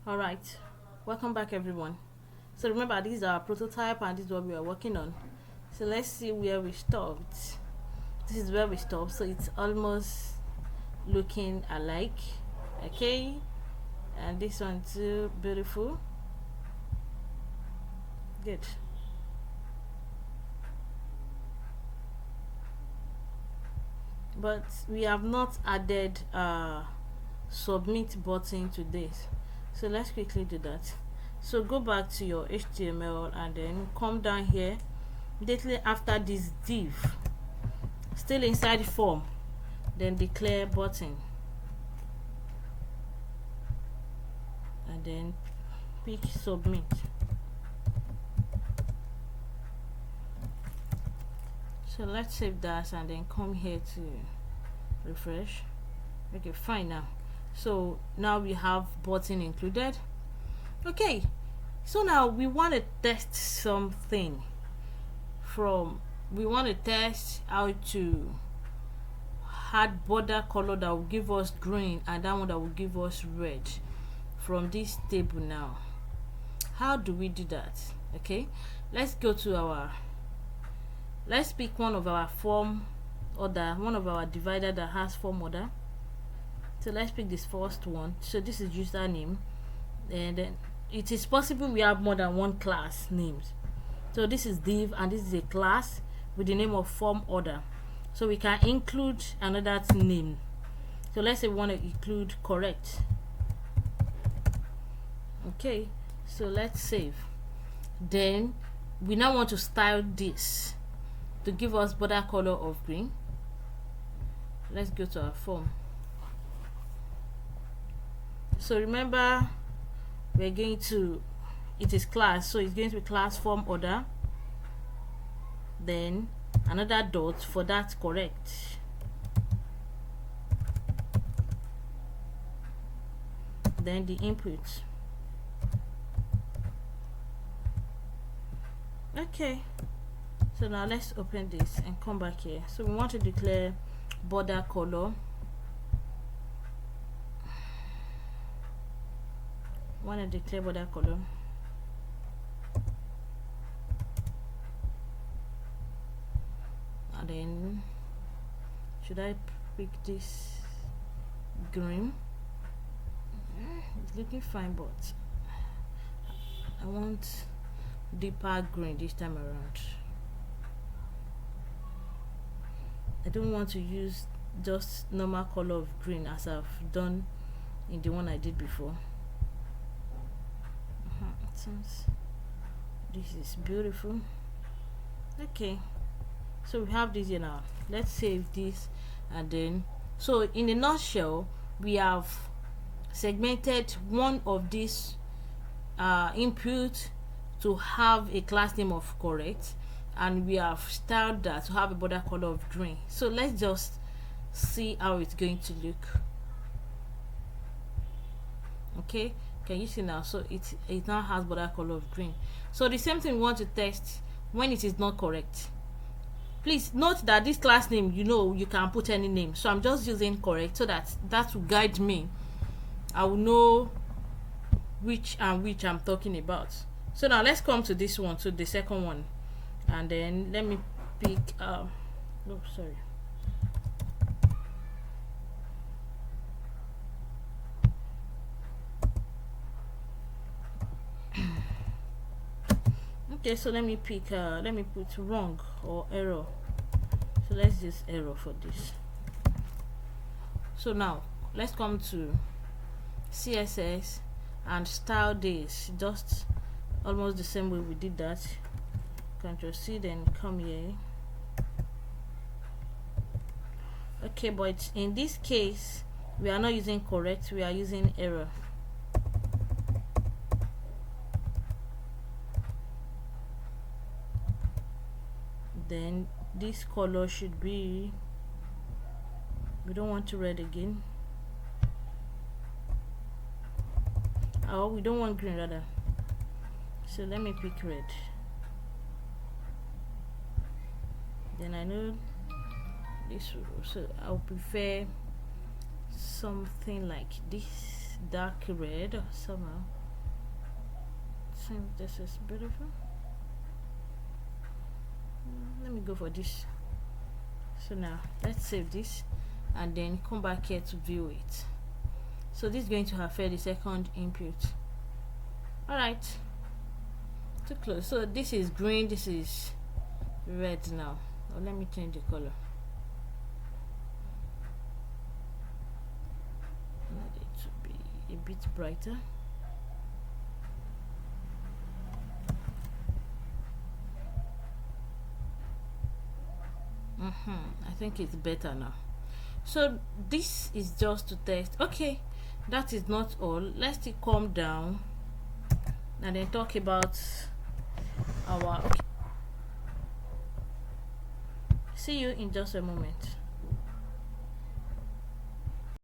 All right, welcome back everyone. So remember, this is our prototype and this is what we are working on. So let's see where we stopped. This is where we stopped, so it's almost looking alike. Okay, and this one too, beautiful. Good. But we have not added submit button to this, so let's quickly do that. So go back to your HTML and then come down here immediately after this div, still inside the form, then declare button and then pick submit. So let's save that and then come here to refresh. Okay, fine. Now so now we have button included. Okay, so now we want to test something we want to test how to add border color that will give us green and that one that will give us red from this table. Now how do we do that? Okay, let's go to let's pick one of our form order, one of our divider that has form order. So let's pick this first one. So this is username, and then it is possible we have more than one class names. So this is div and this is a class with the name of form order, so we can include another name. So let's say we want to include correct. Okay, so let's save. Then we now want to style this to give us border color of green. Let's go to our form. So remember, we're going to, it is class, so it's going to be class form order, then another dot for that correct, then the input. Okay, so now let's open this and come back here. So we want to declare border color. Want to declare border color. And then should I pick this green? It's looking fine, but I want deeper green this time around. I don't want to use just normal color of green as I've done in the one I did before. Since this is beautiful. Okay, so we have this here now. Let's save this, and then so in a nutshell, we have segmented one of these input to have a class name of correct, and we have styled that to have a border color of green. So let's just see how it's going to look. Okay, can you see now? So it now has border color of green. So the same thing we want to test when it is not correct. Please note that this class name, you can put any name, so I'm just using correct so that will guide me. I will know which and which I'm talking about. So now let's come to this one, to the second one, and then let me pick sorry. Okay, so let me pick let me put wrong or error. So let's use error for this. So now let's come to CSS and style this just almost the same way we did that. Control C, then come here. Okay, but in this case we are not using correct, we are using error. Then this color should be, we don't want to red again, oh, we don't want green rather, so let me pick red. Then I know this, so I'll prefer something like this. dark red or somehow. I think this is beautiful. Let me go for this. So now let's save this and then come back here to view it. So this is going to affect the second input. Alright, too close. So this is green, this is red now. Oh, let me change the color. I need it to be a bit brighter. I think it's better now. So this is just to test. Okay, that is not all. Let's still calm down and then talk about our. Okay. See you in just a moment.